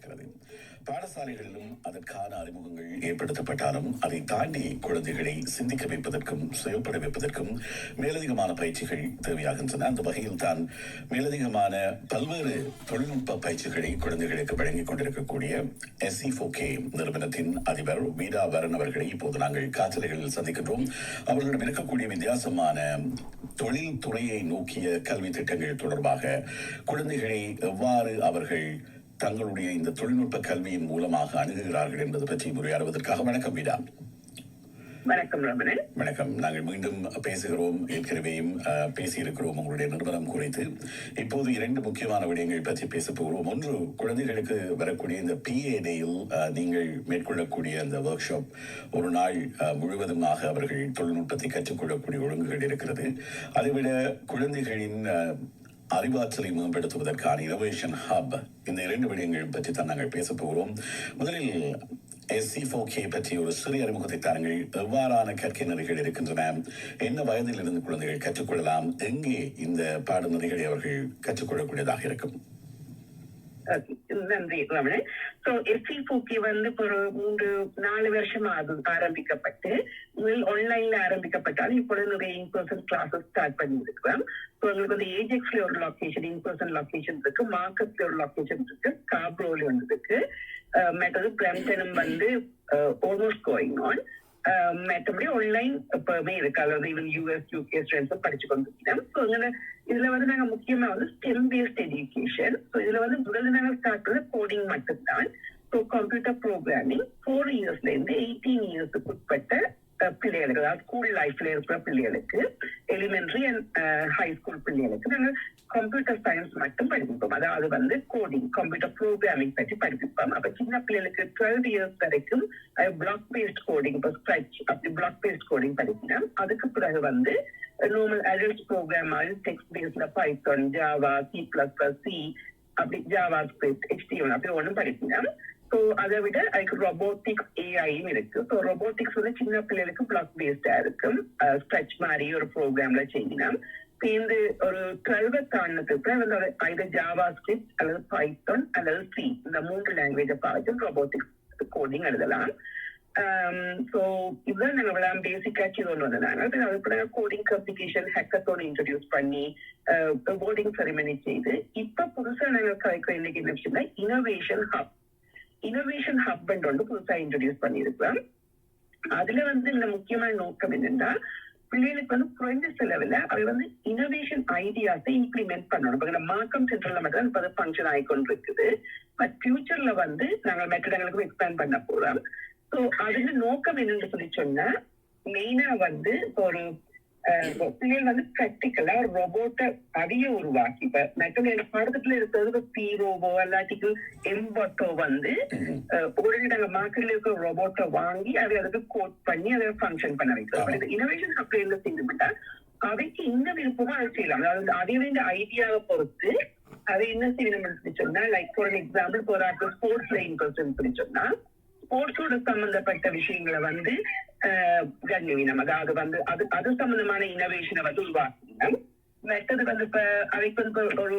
இருக்கிறது. பாடசாலைகளிலும் அதற்கான அறிமுகங்கள் ஏற்படுத்தப்பட்டாலும் அதை தாண்டி குழந்தைகளை சிந்திக்க வைப்பதற்கும் செயல்பட வைப்பதற்கும் மேலதிகமான பயிற்சிகள் தேவையாகின்றன. அந்த வகையில் தான் மேலதிகமான பல்வேறு தொழில்நுட்ப பயிற்சிகளை குழந்தைகளுக்கு வழங்கிக் கொண்டிருக்கக்கூடிய SE4K நிறுவனத்தின் அதிபர் வீடா வரன் அவர்களை இப்போது நாங்கள் காற்றலைகளில் சந்திக்கின்றோம். அவர்களிடம் இருக்கக்கூடிய வித்தியாசமான தொழில் துறையை நோக்கிய கல்வி திட்டங்கள் தொடர்பாக குழந்தைகளை எவ்வாறு அவர்கள் தங்களுடைய இந்த தொழில்நுட்ப கல்வியின் மூலமாக அணுகுகிறார்கள் என்பது பற்றி உரையாடுவதற்காக வணக்கம் வீடா. வணக்கம் ரமணன். வணக்கம். நாங்கள் மீண்டும் பேசுகிறோம். ஏற்கனவேயும் பேசியிருக்கிறோம் உங்களுடைய நிறுவனம் குறித்து. இப்போது 2 முக்கியமான விடயங்கள் பற்றி பேச போகிறோம். ஒன்று, குழந்தைகளுக்கு வரக்கூடிய இந்த PA டேயில் நீங்கள் மேற்கொள்ளக்கூடிய அந்த ஒர்க் ஷாப், ஒரு நாள் முழுவதுமாக அவர்கள் தொழில்நுட்பத்தை கற்றுக்கொள்ளக்கூடிய ஒழுங்குகள் இருக்கிறது. அதைவிட குழந்தைகளின் அறிவாற்றலை மேம்படுத்துவதற்கான இனோவேஷன் ஹப், இந்த 2 விடயங்கள் பற்றி தான் நாங்கள் பேச போகிறோம். முதலில் SE4K பற்றி ஒரு சிறிய அறிமுகத்தை தாருங்கள். எவ்வாறான கற்கை நெறிகள் இருக்கின்றன? என்ன வயதில் இருந்து குழந்தைகள் கற்றுக்கொள்ளலாம்? எங்கே இந்த பாடநெறிகளை அவர்கள் கற்றுக்கொள்ளக்கூடியதாக இருக்கும்? நன்றி ரமணன். SE4K ஒரு 3-4 வருஷம் ஆரம்பிக்கப்பட்டு ஆன்லைன்ல ஆரம்பிக்கப்பட்டாலும் இப்பொழுது நிறைய இன்பர்சன் கிளாஸஸ் ஸ்டார்ட் பண்ணிருக்கிறோம். எங்களுக்கு வந்து ஏஜெக்ஸ்ல ஒரு லொகேஷன், இன்பர்சன் லொகேஷன் இருக்கு, மார்க்கெட்ல ஒரு லொகேஷன் இருக்கு, காப்ரோல ஒன்று இருக்கு, மற்றது பிரம்டனும் வந்து ஆல்மோஸ்ட் கோயிங் ஆன். மற்றபடி ஆன்லைன் எப்பவுமே இருக்கு. அதாவது ஈவன் US UK ஸ்டூடெண்ட்ஸும் படிச்சு கொண்டிருக்கிறோம். இதுல வந்து நாங்க முக்கியமா வந்து ஸ்டெம் பேஸ்ட் எஜுகேஷன். இதுல வந்து முதல்ல நாங்க ஸ்டார்ட் பண்ண கோடிங் மட்டும்தான். கம்ப்யூட்டர் ப்ரோக்ராமிங் 4 இயர்ஸ்ல இருந்து 18 இயர்ஸுக்கு உட்பட்ட பிள்ளைகளுக்கு, அதாவது ஸ்கூல் லைஃப்ல இருக்கிற பிள்ளைகளுக்கு, எலிமெண்டரி அண்ட் ஹை ஸ்கூல் பிள்ளைகளுக்கு நாங்கள் கம்ப்யூட்டர் சயின்ஸ் மட்டும் படிப்பிப்போம். அதாவது வந்து கோடிங், கம்ப்யூட்டர் ப்ரோக்ராமிங் பற்றி படிப்பிப்போம். அப்ப சின்ன பிள்ளைகளுக்கு 12 இயர்ஸ் வரைக்கும் பிளாக் பேஸ்ட் கோடிங், இப்போ ஸ்க்ராட்ச் அப்படி பிளாக் பேஸ்ட் கோடிங் படிக்கலாம். அதுக்கு பிறகு வந்து நார்மல் அடல்ட் ப்ரோக்ராம் மாதிரி டெக்ஸ்ட் பேஸ்ட்ல பைத்தான், ஜாவா, C++, அப்படி ஜாவா ஸ்கிரிப்ட், HTML அப்படி ஒன்றும் படிக்கலாம். அதை விட அதுக்கு ரொபோட்டிக்ஸ், AI இருக்கு. ரொபோட்டிக்ஸ் வந்து சின்ன பிள்ளைகளுக்கு பிளாக் பேஸ்டா இருக்கும். ஸ்க்ராட்ச் மாதிரி ஒரு ப்ரோக்ராம்ல செய்யலாம். சேர்ந்து ஒரு 12 தாண்டத்துக்கு வந்து either ஜாவா ஸ்கிரிப்ட் அல்லது பைத்தான் அல்லது C, இந்த 3 லாங்குவேஜை பார்த்து ரொபோட்டிக்ஸ் கோடிங் எழுதலாம். இதுதான் நாங்க பேசிக்கா கொண்டு வந்ததாங்க. அதுக்கு கோடிங் அப்ளிகேஷன் ஹேக்கத்தான் இன்ட்ரோடியூஸ் பண்ணி அவார்டிங் செரிமனி செய்து இப்ப புதுசா நாங்க கலைக்கிற இன்னைக்கு என்ன விஷயம்னா இனோவேஷன் ஹப் ஒன்று புதுசா இன்ட்ரோடியூஸ் பண்ணிருக்கோம். அதுல வந்து இந்த முக்கியமான நோக்கம் என்னன்னா, பிள்ளைகளுக்கு வந்து குறைந்த செலவுல அவை வந்து இனோவேஷன் ஐடியாஸை இம்ப்ளிமெண்ட் பண்ணணும். இப்ப மார்க்கம் சென்டர்ல மட்டும் இப்ப ஃபங்க்ஷன் ஆகிக்கொண்டு இருக்குது. பட் ஃபியூச்சர்ல வந்து நாங்க மெத்தடங்களுக்கு எக்ஸ்பேண்ட் பண்ண போறோம். அதுல நோக்கம் என்னன்னு சொல்லி சொன்னா, மெயினா வந்து ஒரு பிள்ளைகள் வந்து பிராக்டிக்கலா ஒரு ரொபோட்டை அடிய உருவாக்கி, இப்ப மெத்தட் பாடத்துல இருக்கிறது பீரோவோ அல்லாட்டிக்கு எம்பட்டோ வந்து ஒரு நாங்க மார்க்கெட்ல இருக்கிற ரொபோட்டை வாங்கி அதை அதுக்கு கோட் பண்ணி அதை ஃபங்க்ஷன் பண்ண வைக்கிறோம். இனோவேஷன் அப்படி என்ன செய்யணும்னா, அவைக்கு இந்த விருப்பமா அதை செய்யலாம். அதாவது அதை வேண்டிய ஐடியாவை பொறுத்து அதை என்ன செய்யணும்னு சொல்லி சொன்னா, லைக் ஃபார் எக்ஸாம்பிள் இப்போ ஒரு ஸ்போர்ட்ஸ்ல இன்ட்ரெஸ்ட் சொல்லி சொன்னா, ஸ்போர்ட்ஸோட சம்பந்தப்பட்ட விஷயங்களை வந்து கண்ணுவினம், அதாவது வந்து அது சம்பந்தமான இனோவேஷனை வந்து உருவாக்கணும். மற்றது வந்து இப்ப அவைக்கு வந்து ஒரு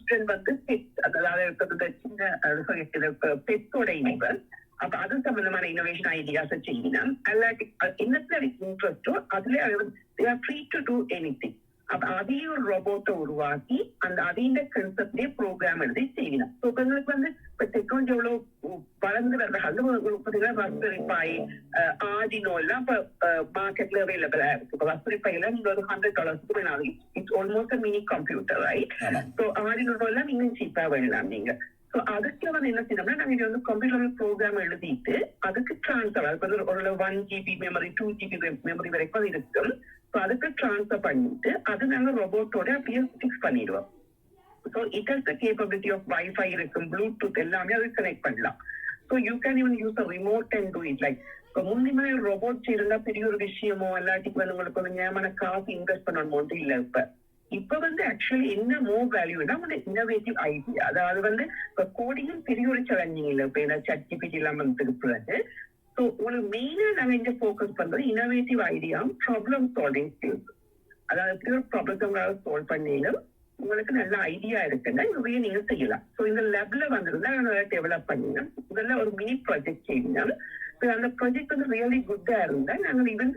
ஸ்டூடெண்ட் வந்து பெட், அதாவது சின்ன பெட்டோட இணைவர், அப்ப அது சம்பந்தமான இனோவேஷன் ஐடியாஸை செய்யணும். அல்லாட்டி என்னத்துல அதுக்கு இன்ட்ரெஸ்டோ அதுல ஃப்ரீ டு டூ எனிதிங். அப்ப அதையும் ஒரு ரொபோட்டை உருவாக்கி அந்த அதிக கன்செப்டே ப்ரோக்ராம் எழுதி செய்யணும். உங்களுக்கு வந்து இப்ப டெக்னாலஜி எவ்வளவு வளர்ந்து வர்ற வசூரிப்பாய் ஆடினோ எல்லாம் இப்ப மார்க்கெட்ல அவைலபிளா இருக்கு. இப்ப வசூரிப்பாயில நீங்க ஒரு $100 it's almost mini computer, right? Arduino எல்லாம் இன்னும் சீப்பா வரலாம் நீங்க. அதுக்கு வந்து என்ன செய்யணும்னா, நாங்க இது வந்து கம்ப்யூட்டர் ப்ரோக்ராம் எழுதிட்டு அதுக்கு டிரான்ஸ்ஃபர், அதுக்கு ஒரு 1 GB மெமரி 2 GB மெமரி வரைக்கும் இருக்கும். அதுக்கு டிரான்ஸ்ஃபர் பண்ணிட்டு அது நாங்க ரொபோட்டோட அப்படியே ஃபிக்ஸ் பண்ணிடுவோம். It has the capability of wifi இருக்கும், ப்ளூடூத் எல்லாமே அது கனெக்ட் பண்ணலாம். You can even use a remote and do it. Like இப்போ முன்னிமே ரொபோட் செய்யறதா பெரிய ஒரு விஷயமோ எல்லாத்துக்கு வந்து உங்களுக்கு ஒரு ஞாபக காசு இன்வெஸ்ட் பண்ணணும் இல்லை. இப்ப வந்து ஆக்சுவலி என்ன மோர் வேல்யூனா இன்னோவேட்டிவ் ஐடியா. அதாவது வந்து இப்ப கோடிங்கும் பெரிய ஒரு சேலஞ்சிங் இல்லை. இப்ப என்ன ChatGPT எல்லாம் வந்து பிறகு உங்களுக்கு மெயினா நாங்க இங்க போக்கஸ் பண்றது innovative idea, problem solving skills. அதாவது எப்படி ஒரு ப்ராப்ளத்தை உங்களால சால்வ் பண்ணிடும், உங்களுக்கு நல்ல ஐடியா இருக்குன்னா இவையே நீங்க செய்யலாம். ஸோ இந்த லேப்ல வந்திருந்தா டெவலப் பண்ணீங்க, இதெல்லாம் ஒரு மினி ப்ராஜெக்ட் செய்யுங்க. அந்த ப்ராஜெக்ட் வந்து ரியலி குட்டா இருந்தா நாங்கள் ஈவன்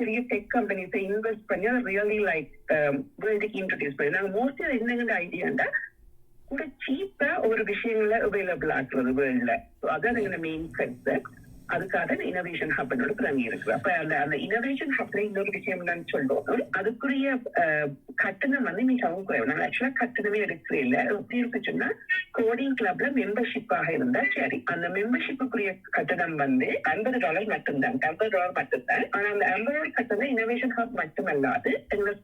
பெரிய டெக் கம்பெனிஸை இன்வெஸ்ட் பண்ணி அதை ரியலி லைக் வேர்ல்டுக்கு இன்ட்ரடியூஸ் பண்ணி நாங்கள் மோஸ்ட்லி அது என்னங்கிற ஐடியாண்டா கூட சீப்பா ஒரு விஷயங்களை அவைலபிள் ஆக்குறது வேர்ல்ட்ல. ஸோ அதான் எங்க மெயின் கன்செப்ட். அதுக்காக இனோவேஷன் ஹப்னோட தொடங்கி இருக்கு. அப்ப அந்த இனோவேஷன் ஹப்ல இன்னொரு விஷயம் என்னன்னு சொல்றோம், அதுக்குரிய கட்டணம் வந்து மிகவும் குறைவு. நாங்கள் ஆக்சுவலா கட்டணமே எடுக்கவே இல்லை. எப்படி இருக்குச்சுன்னா கோடிங் கிளப்ல மெம்பர்ஷிப்பாக இருந்தா சரி, அந்த மெம்பர்ஷிப்புக்குரிய கட்டணம் வந்து $50 மட்டும்தான், $50 மட்டும்தான். ஆனா அந்த $50 கட்டணம் இனோவேஷன் ஹப் மட்டுமல்லாது எங்களோட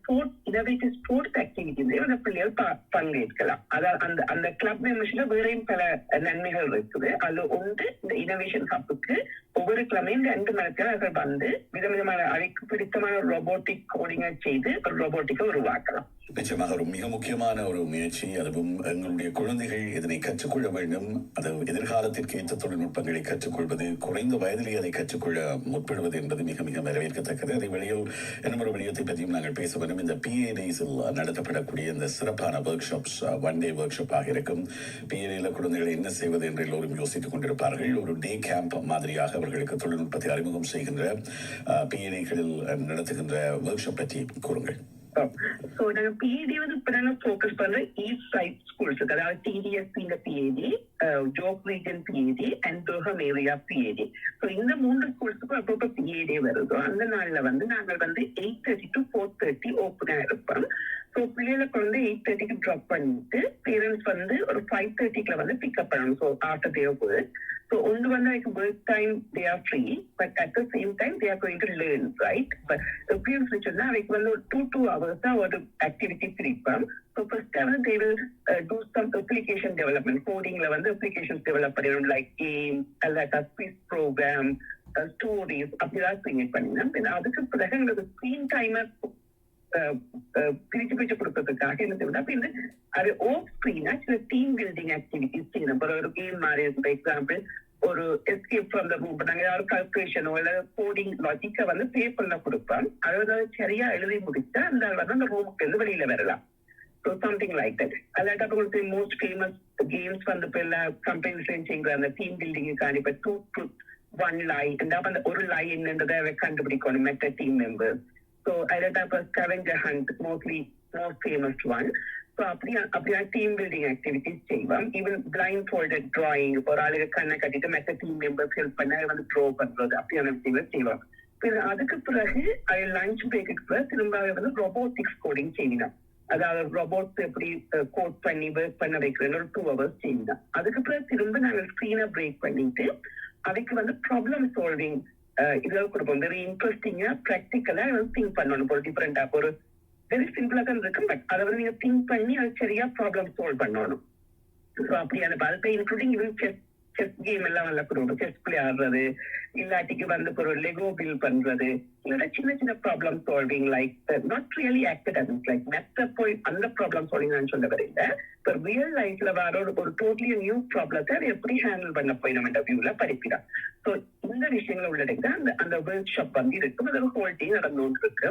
இனோவேட்டிவ் ஸ்போர்ட்ஸ் ஆக்டிவிட்டிஸ் அந்த பிள்ளைகள் பங்கேற்கலாம். அதாவது அந்த கிளப் மெம்பர்ஷிப்ல வேறையும் பல நன்மைகள் இருக்குது. அதுல ஒன்று இந்த இனோவேஷன் ஹப்புக்கு ஒவ்வொரு கிழமையும் 2 மணிக்கு அவர்கள் வந்து விதவிதமான அழைக்கு பிடித்தமான ரோபோட்டிக் கோடிங்கை செய்து ஒரு ரோபோட்டிக்கை உருவாக்கலாம். நிச்சயமாக ஒரு மிக முக்கியமான ஒரு முயற்சி. அதுவும் எங்களுடைய குழந்தைகள் இதனை கற்றுக்கொள்ள வேண்டும். அது எதிர்காலத்திற்கு ஏற்ற தொழில்நுட்பங்களை கற்றுக்கொள்வது, குறைந்த வயதிலேயே அதை கற்றுக்கொள்ள முற்படுவது என்பது மிக மிக வரவேற்கத்தக்கது. அதே வேளையில் இன்னொரு விடயத்தை பற்றியும் நாங்கள் பேச வேண்டும். இந்த PADஸில் நடத்தப்படக்கூடிய இந்த சிறப்பான ஒர்க் ஷாப்ஸ் 1 டே ஒர்க் ஷாப்பாக இருக்கும். PADயில் குழந்தைகளை என்ன செய்வது என்று எல்லோரும் யோசித்துக் கொண்டிருப்பார்கள். ஒரு டே கேம்ப் மாதிரியாக அவர்களுக்கு தொழில்நுட்பத்தை அறிமுகம் செய்கின்ற PADகளில் நடத்துகின்ற ஒர்க் ஷாப் பற்றி கூறுங்கள். ஸோ நாங்க PAD வந்து இப்ப நாங்க ஃபோக்கஸ் பண்ற ஈஸ்ட் சைட் ஸ்கூல்ஸ், அதாவது TDS இந்த PAD, joke region PAD and Durgam area PAD. So இந்த 3 ஸ்கூல்ஸுக்கும் அப்பப்போ PAD வருதோ அந்த நாள்ல வந்து நாங்கள் வந்து 8:30 to 4:30 ஓப்பனா இருப்போம். ஸோ பிள்ளைகளுக்கு வந்து 8:30க்கு ட்ராப் பண்ணிட்டு பேரண்ட்ஸ் வந்து ஒரு 5:30க்குள்ள வந்து பிக்கப் பண்ணணும். ஸோ ஆஃப்டர் தேவ் போகுது. So only when like work time they are free, but at the same time they are going to learn, right? But the previous which is now like 2 hours or activity free. So first time they will do some application development, coding level, the applications development like games, like a quiz program, stories, அப்படிலாம் create பண்ணினா பின் அதுக்கு பிறகு எங்களுக்கு screen timer பிரிச்சு கொடுக்கறதுக்காக என்ன செய்யணும் அப்படின்னு அது ஓஃப் ஸ்கிரீனா சில டீம் பில்டிங் ஆக்டிவிட்டிஸ் செய்யணும். ஒரு கேம் மாதிரி இருக்கும். எக்ஸாம்பிள் ஒரு எஸ்கேப் ஃப்ரம் த ரூம், நாங்க ஏதாவது கால்குலேஷனோ இல்ல கோடிங் லாஜிக்கை வந்து பேப்பர்ல கொடுப்போம். அதாவது சரியா எழுதி முடிச்சா அந்த வந்து அந்த ரூமுக்கு இருந்து வெளியில வரலாம். So something like that. அல்லாட்ட உங்களுக்கு மோஸ்ட் ஃபேமஸ் கேம்ஸ் வந்து இப்போ எல்லா கம்பெனிஸ்லையும் செய்கிற அந்த டீம் பில்டிங்குக்கான இப்போ 2 truth 1 lie, அந்த ஒரு லை என்னன்றதை கண்டுபிடிக்கணும் Meta team members. So I read up a scavenger hunt, most famous one. So அப்படியா டீம் பில்டிங் ஆக்டிவிட்டிஸ் செய்வோம். ஈவன் blindfolded drawing, ஒரு ஆளுக்கு கண்ணை கட்டிட்டு மற்ற டீம் மெம்பர்ஸ் ஹெல்ப் பண்ண வந்து ட்ரோ பண்றது அப்படியான விஷயங்கள் செய்வோம். அதுக்கு பிறகு லஞ்ச் பிரேக்கு பிறகு திரும்ப வந்து ரொபோட்டிக்ஸ் கோடிங் செய்யணும். அதாவது ரொபோட்ஸ் எப்படி கோட் பண்ணி ஒர்க் பண்ண வைக்கிறேன்னு ஒரு 2 hours செய்யணும். அதுக்கு பிறகு திரும்ப நாங்கள் ஸ்கிரீனை பிரேக் பண்ணிட்டு அதுக்கு வந்து ப்ராப்ளம் சால்விங் இதெல்லாம் கொடுப்போம். வெரி இன்ட்ரெஸ்டிங்கா ப்ராக்டிக்கலா திங்க் பண்ணணும். ஒரு டிஃபரெண்டா ஒரு வெரி சிம்பிளா தான் இருக்கும், பட் அதை வந்து நீங்க திங்க் பண்ணி அது சரியா ப்ராப்ளம் சால்வ் பண்ணணும். ஸோ அப்படியான அதுக்கு இன்க்ளூடிங் ஈவன் செஸ் கேம் எல்லாம் நல்லா கொடுக்கும். செஸ் விளையாடுறது, இல்லாட்டிக்கு வந்து ஒரு லெகோ பில் பண்றது, இல்லைன்னா சின்ன சின்ன problem solving like not really acted like மெத்த போய் அந்த ப்ராப்ளம் சால்விங் நான் சொல்ல வரீங்க. இப்போ ரியல் லைஃப்ல வர ஒரு டோட்டலி நியூ ப்ராப்ளத்தை அதை எப்படி ஹேண்டில் பண்ண போய் நம்ம வியூல படிக்கிறோம். ஸோ இந்த விஷயங்களை உள்ளடக்க அந்த ஒர்க் ஷாப் வந்து இருக்கும். அது ஹோல் டே நடந்து இருக்கு.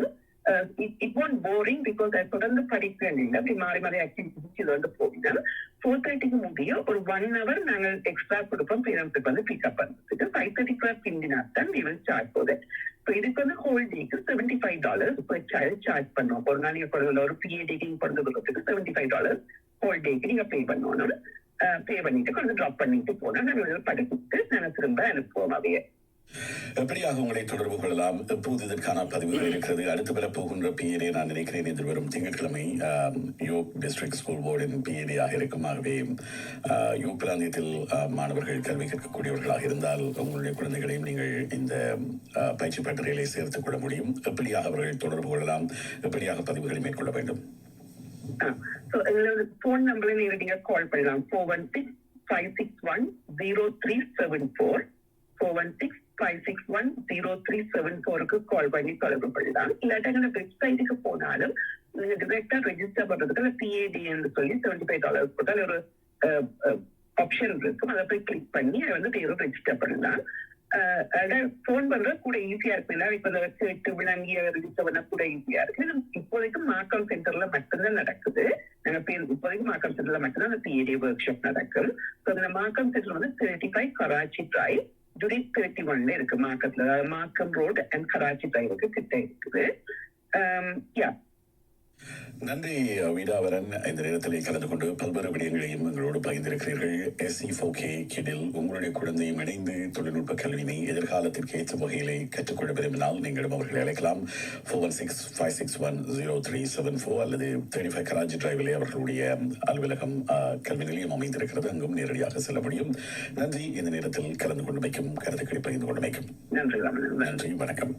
இட் வாண்ட் போரிங் பிகாஸ் அது தொடர்ந்து படிக்கிறேன் இல்லை, அப்படி மாறி மாறி ஆக்டிவிட்டிஸ் இது வந்து போகிறேன். 4:30க்கு முடியும் ஒரு 1 hour நாங்கள் எக்ஸ்ட்ரா கொடுப்போம் பேரண்ட்ஸுக்கு வந்து பிக்கப் பண்ணுறதுக்கு. 5:30 பிந்தினா தான் we will charge for that. So இதுக்கு வந்து ஹோல் டேக்கு $75 per child சார்ஜ் பண்ணுவோம். ஒரு நாள் நீங்க ஒரு PADக்கு பிறந்து கொடுக்கறதுக்கு $75 ஹோல் டேக்கு நீங்க பே பண்ணணும். பே பண்ணிட்டு கொஞ்சம் ட்ராப் பண்ணிட்டு போனா நாங்கள் படிச்சுட்டு நாங்கள் திரும்ப அனுப்புவோம் அவையே. எப்படியாக உங்களை தொடர்பு கொள்ளலாம்? எப்போது இதற்கான பதிவுகள் இருக்கிறது? அடுத்து வரப்போகின்ற PAD நான் நினைக்கிறேன் இது வரும் திங்கட்கிழமை யோக் டிஸ்ட்ரிக்ட் ஸ்கூல் போர்டின் PAD ஆக இருக்கும். ஆகவே யோக் பிராந்தியத்தில் மாணவர்கள் கல்வி கற்கக்கூடியவர்களாக இருந்தால் உங்களுடைய குழந்தைகளையும் நீங்கள் இந்த பயிற்சி பட்டறைகளை சேர்த்துக் கொள்ள முடியும். எப்படியாக அவர்கள் தொடர்பு கொள்ளலாம்? எப்படியாக பதிவுகளை மேற்கொள்ள வேண்டும்? போன் நம்பரை நீங்க கால் பண்ணலாம். 416-561-0374 416-561-0374க்கு கால் பண்ணி தொடர்பு பண்ணலாம். இல்லாட்டா வெப்சைட்டுக்கு போனாலும் நீங்க டிரெக்டா ரெஜிஸ்டர் பண்றதுக்கு PAD என்று சொல்லி $75 போட்டால் ஒரு ஆப்ஷன் இருக்கும். அதை போய் கிளிக் பண்ணி அதை வந்து பேரும் ரெஜிஸ்டர் பண்ணலாம். போன் பண்றது கூட ஈஸியா இருக்கு. இப்ப இந்த கேட்டு விளங்கிய ரிஜிஸ்டர் கூட ஈஸியா இருக்கு. இப்போதைக்கு மார்க்கம் சென்டர்ல மட்டும்தான் நடக்குது. இப்போதைக்கு மார்க்கம் சென்டர்ல மட்டும்தான் அந்த பிஏடி ஒர்க் ஷாப் நடக்கும். இந்த மார்க்கம் சென்டர் வந்து 35 கராச்சி டிரைவ் ஜூலை 31 இருக்கு. மார்க்கத்துல மார்க்கம் ரோடு அண்ட் கராச்சி டிரைவுக்கு கிட்ட இருக்குது. நன்றி வீடாவரன். இந்த நேரத்தில் கலந்து கொண்டு பல்வேறு விடயங்களையும் எங்களோடு பகிர்ந்திருக்கிறீர்கள். SC4K கிடில் உங்களுடைய குழந்தையும் இணைந்து தொழில்நுட்ப கல்வியினை எதிர்காலத்திற்கு ஏற்ற வகையிலே கற்றுக்கொள்ள விரும்பினால் நீங்களும் அவர்களை அழைக்கலாம். 416-561-0374 அல்லது 35 கராச்சி டிரைவிலே அவர்களுடைய அலுவலகம் கல்வி நிலையம் அமைந்திருக்கிறது. அங்கும் நேரடியாக செல்ல முடியும். நன்றி. இந்த நேரத்தில் கலந்து கொண்டு வைக்கும் கருத்துக்களை பகிர்ந்து கொண்டு வைக்கும். நன்றி. நன்றி. வணக்கம்.